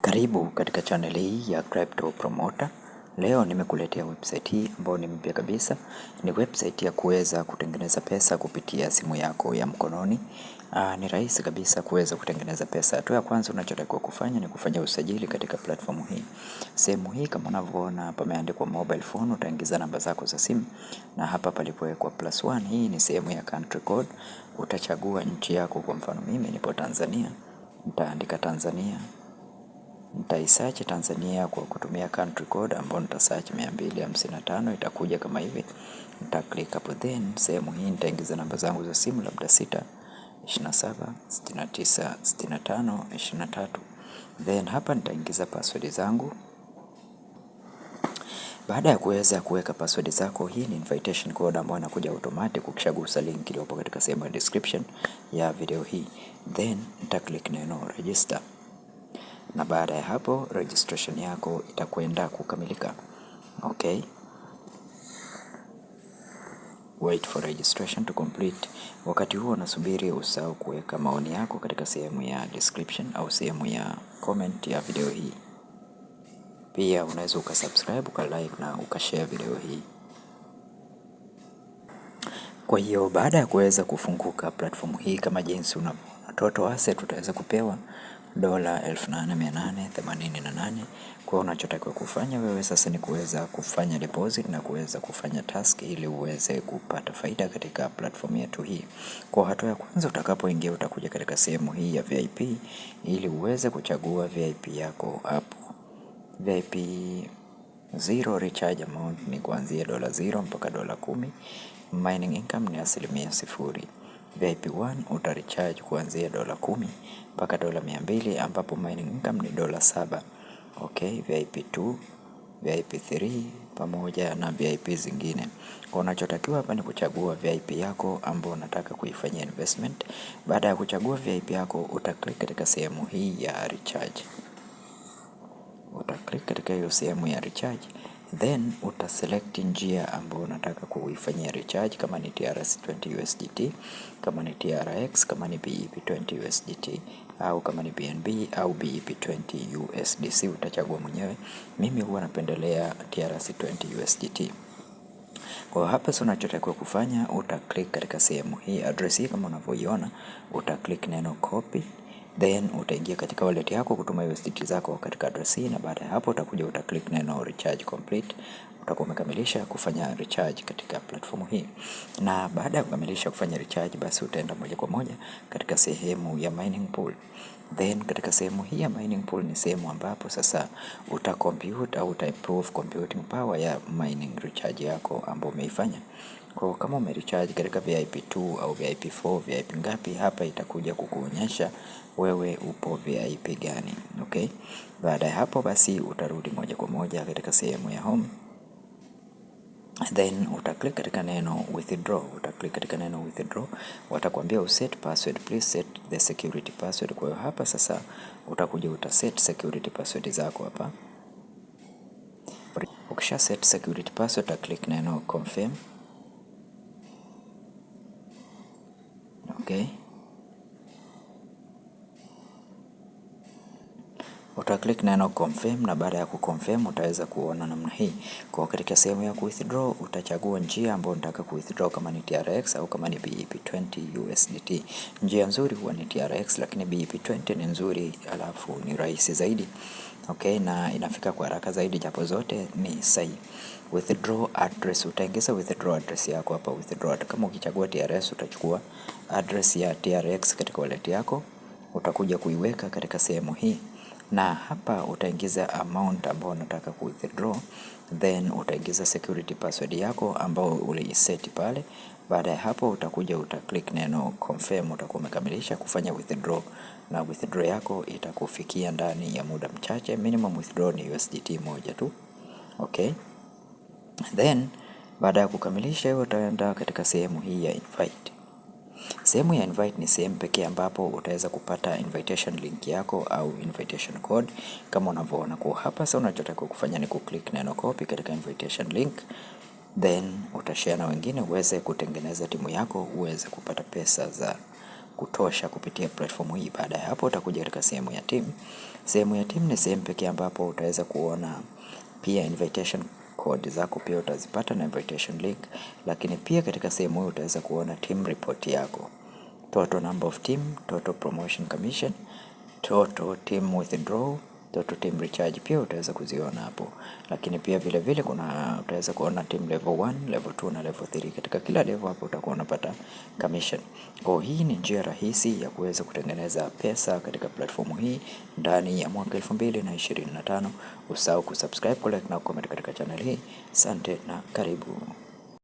Karibu katika channel hii ya Crypto Promoter. Leo nimekuletea website hii ambayo ni mpya kabisa. Ni website ya kuweza kutengeneza pesa kupitia simu yako ya mkononi. Ni rahisi kabisa kuweza kutengeneza pesa. Hatua ya kwanza unachotakiwa kufanya ni kufanya usajili katika platform hii. Sehemu hii kama unavyoona pameandikwa mobile phone, utaingiza namba zako za simu na hapa palipowekwa +1, hii ni sehemu ya country code. Utachagua nchi yako, kwa mfano mimi nipo Tanzania. Nitaandika Tanzania. Nitaisearch Tanzania kwa kutumia country code ambao nitasearch 255, itakuja kama hivi. Nita click hapo, then sehemu hii nitaingiza namba zangu za simu, labda 6 27 69 65 23. Then hapa nitaingiza password zangu. Baada ya kuweza kuweka password zako, hii ni invitation code ambayo inakuja automatic ukishagusa link iliyopo katika sehemu ya description ya video hii. Then nita click neno register. Na baada ya hapo registration yako itakwenda kukamilika. Okay. Wait for registration to complete. Wakati huo nasubiri, usahau kuweka maoni yako katika sehemu ya description au sehemu ya comment ya video hii. Pia unaweza ukasubscribe, ukalike na ukashare video hii. Kwa hiyo baada ya kuweza kufunguka platform hii kama jinsi unavyoona, total asset utaweza kupewa $8,888. Kwa unachotakiwa kufanya wewe sasa ni kuweza kufanya deposit na kuweza kufanya task ili uweze kupata faida katika platform yetu hii. Kwa hatua ya kwanza, utakapoingia utakuja katika sehemu hii ya VIP ili uweze kuchagua VIP yako hapo. VIP 0 recharge amount ni kuanzia $0 mpaka $10. Mining income ni 0%. VIP 1 uta recharge kuanzia $10 mpaka $200 ambapo mining income ni $7. Okay, VIP 2, VIP 3 pamoja na VIP zingine. Kwa unachotakiwa hapa ni kuchagua VIP yako ambayo unataka kuifanyia investment. Baada ya kuchagua VIP yako, utaklik katika sehemu hii ya recharge. Utaklik katika hiyo sehemu ya recharge, then utaselect njia ambayo unataka kuifanyia recharge, kama ni TRC20 USDT, kama ni TRX, kama ni BEP20 USDT, au kama ni BNB au BEP20 USDC, utachagua mwenyewe. Mimi huwa napendelea TRC20 USDT. Kwa hapa sasa unachotakiwa kufanya, utaklik katika sehemu hii address hii kama unavyoiona, utaklik neno copy. Then utaingia katika wallet yako kutuma USDT zako katika address hii, na baada ya hapo utakuja utaklik neno recharge complete. Utakuwa umekamilisha kufanya recharge katika platform hii. Na baada ya kukamilisha kufanya recharge, basi utaenda moja kwa moja katika sehemu ya mining pool. Then katika sehemu hii ya mining pool ni sehemu ambapo sasa utacompute au utaimprove computing power ya mining recharge yako ambayo umeifanya. Kwa kama umerecharge katika VIP 2 au VIP 4, VIP ngapi, hapa itakuja kukuonyesha wewe upo VIP gani. Okay. Baada ya hapo basi utarudi moja kwa moja katika sehemu ya home. Then utaklik katika neno withdraw. Utaklik katika neno withdraw. Watakwambia uset password, please set the security password. Kwa hiyo hapa sasa utakuja utaset security password zako hapa. Ukisha set security password, utaklik neno confirm. Okay. Utaklik neno confirm, na baada ya kuconfirm utaweza kuona namna hii. Kwa katika sehemu ya withdraw utachagua njia ambayo unataka withdraw, kama ni TRX au kama ni BEP20 USDT. Njia nzuri huwa ni TRX, lakini BEP20 ni nzuri, alafu ni rahisi zaidi. Okay, na inafika kwa haraka zaidi, japo zote ni sahihi. Withdraw address, utaingiza withdraw address yako hapa. Withdraw, kama ukichagua TRS utachukua address ya TRX katika wallet yako, utakuja kuiweka katika sehemu hii, na hapa utaingiza amount ambayo unataka withdraw, then utaingiza security password yako ambayo uliset pale. Baada ya hapo utakuja utaklik neno confirm, utakuwa umekamilisha kufanya withdraw, na withdraw yako itakufikia ndani ya muda mchache. Minimum withdraw ni USDT 1 tu. Okay. Then baada ya kukamilisha hiyo utaenda katika sehemu hii ya invite. Sehemu ya invite ni sehemu pekee ambapo utaweza kupata invitation link yako au invitation code kama unavyoona kwa hapa. Sasa unachotakiwa kufanya ni kuclick neno copy katika invitation link, then utashare na wengine uweze kutengeneza timu yako uweze kupata pesa za kutosha kupitia platform hii. Baada ya hapo utakuja katika sehemu ya team. Sehemu ya team ni sehemu pekee ambapo utaweza kuona pia invitation code zako pia utazipata na invitation link, lakini pia katika sehemu hii utaweza kuona team report yako, total number of team, total promotion commission, total team withdraw, total team recharge pia utaweza kuziona hapo. Lakini pia vile vile utaweza kuona team level 1, level 2 na level 3. Katika kila level hapo utakuwa unapata commission. Kwa hii ni njia rahisi ya kuweza kutengeneza pesa katika platform hii ndani ya mwaka 2025. Usahau kusubscribe, like na comment katika channel hii. Asante na karibu.